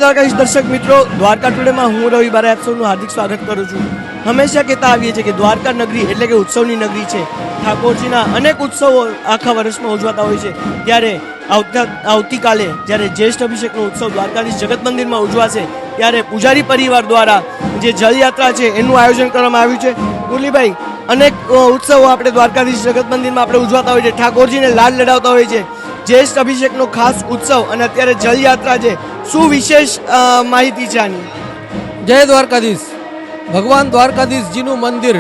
દ્વારકાધીશ દર્શક મિત્રો, દ્વારકા ટુડેમાં હું રવિ બારે આપ સૌનું હાર્દિક સ્વાગત કરું છું। હંમેશા કહેતા આવીએ છીએ કે દ્વારકા નગરી એટલે કે ઉત્સવની નગરી છે। ઠાકોરજીના અનેક ઉત્સવો આખા વર્ષમાં ઉજવાતા હોય છે, ત્યારે આવતીકાલે જ્યારે જ્યેષ્ઠ અભિષેકનો ઉત્સવ દ્વારકાધીશ જગત મંદિરમાં ઉજવાશે, ત્યારે પૂજારી પરિવાર દ્વારા જે જલયાત્રા છે એનું આયોજન કરવામાં આવ્યું છે। મુરલીભાઈ, અનેક ઉત્સવો આપણે દ્વારકાધીશ જગત મંદિરમાં આપણે ઉજવાતા હોય છે, ઠાકોરજીને લાલ લડાવતા હોય છે। જ્યેષ્ઠ અભિષેકનો ખાસ ઉત્સવ અને અત્યારે જલયાત્રા છે, શું વિશેષ માહિતી છે આની? જય દ્વારકાધીશ। ભગવાન દ્વારકાધીશજીનું મંદિર,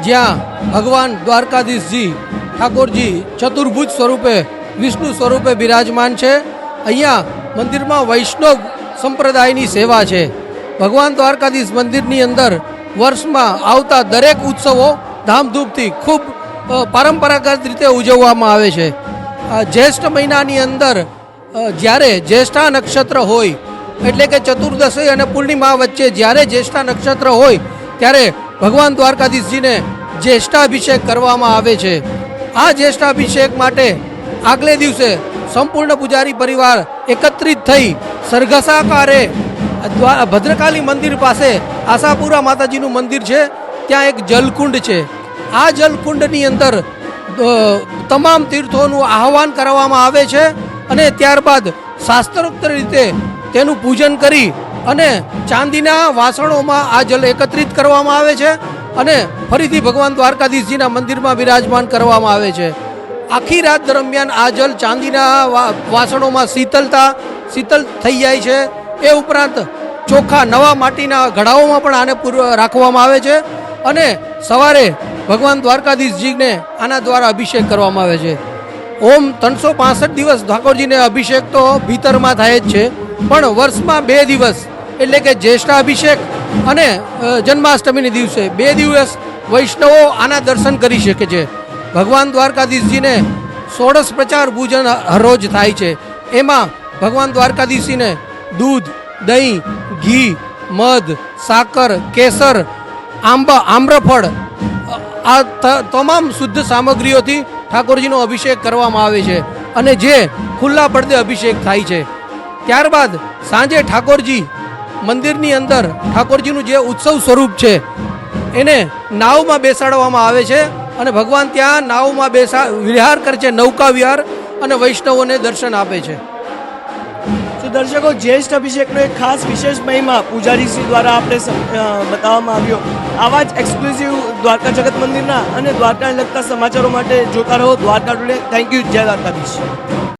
જ્યાં ભગવાન દ્વારકાધીશજી ઠાકોરજી ચતુર્ભુજ સ્વરૂપે વિષ્ણુ સ્વરૂપે બિરાજમાન છે। અહીંયા મંદિરમાં વૈષ્ણવ સંપ્રદાયની સેવા છે। ભગવાન દ્વારકાધીશ મંદિરની અંદર વર્ષમાં આવતા દરેક ઉત્સવો ધામધૂમથી ખૂબ પરંપરાગત રીતે ઉજવવામાં આવે છે। જ્યેષ્ઠ મહિનાની અંદર જ્યારે જ્યેષ્ઠા નક્ષત્ર હોય, એટલે કે ચતુર્દશી અને પૂર્ણિમા વચ્ચે જ્યારે જ્યેષ્ઠા નક્ષત્ર હોય, ત્યારે ભગવાન દ્વારકાધીશજીને જ્યેષ્ઠાભિષેક કરવામાં આવે છે। આ જ્યેષ્ઠાભિષેક માટે આગલે દિવસે સંપૂર્ણ પૂજારી પરિવાર એકત્રિત થઈ સરઘસાકારે ભદ્રકાલી મંદિર પાસે આશાપુરા માતાજીનું મંદિર છે, ત્યાં એક જલકુંડ છે। આ જલકુંડની અંદર તમામ તીર્થોનું આહવાન કરવામાં આવે છે અને ત્યારબાદ શાસ્ત્રોક્ત રીતે તેનું પૂજન કરી અને ચાંદીના વાસણોમાં આ જલ એકત્રિત કરવામાં આવે છે અને ફરીથી ભગવાન દ્વારકાધીશજીના મંદિરમાં બિરાજમાન કરવામાં આવે છે। આખી રાત દરમિયાન આ જલ ચાંદીના વાસણોમાં શીતલ થઈ જાય છે। એ ઉપરાંત ચોખ્ખા નવા માટીના ઘડાઓમાં પણ આને રાખવામાં આવે છે અને સવારે ભગવાન દ્વારકાધીશજીને આના દ્વારા અભિષેક કરવામાં આવે છે। ઓમ 365 દિવસ ઠાકોરજીને અભિષેક તો ભીતરમાં થાય જ છે, પણ વર્ષમાં 2 દિવસ એટલે કે જ્યેષ્ઠાભિષેક અને જન્માષ્ટમીના દિવસે 2 દિવસ વૈષ્ણવો આના દર્શન કરી શકે છે। ભગવાન દ્વારકાધીશજીને ષોડશ પ્રચાર પૂજન હરરોજ થાય છે। એમાં ભગવાન દ્વારકાધીશજીને દૂધ, દહીં, ઘી, મધ, સાકર, કેસર, આમ્રફળ આ તમામ શુદ્ધ સામગ્રીઓથી ઠાકોરજીનો અભિષેક કરવામાં આવે છે અને જે ખુલ્લા પડદે અભિષેક થાય છે। ત્યારબાદ સાંજે ઠાકોરજી મંદિરની અંદર ઠાકોરજીનું જે ઉત્સવ સ્વરૂપ છે એને નાવમાં બેસાડવામાં આવે છે અને ભગવાન ત્યાં નાવમાં વિહાર કરે છે, નૌકા વિહાર, અને વૈષ્ણવોને દર્શન આપે છે। તો દર્શકો, જ્યેષ્ઠ અભિષેકનો એક ખાસ વિશેષ મહિમા પૂજારીશ્રી દ્વારા આપણે બતાવવામાં આવ્યો। આવા જ એક્સક્લુઝિવ દ્વારકા જગત મંદિરના અને દ્વારકાને લગતા સમાચારો માટે જોતા રહો દ્વારકા ટુડે। Thank you. જય દ્વારકાધીશ।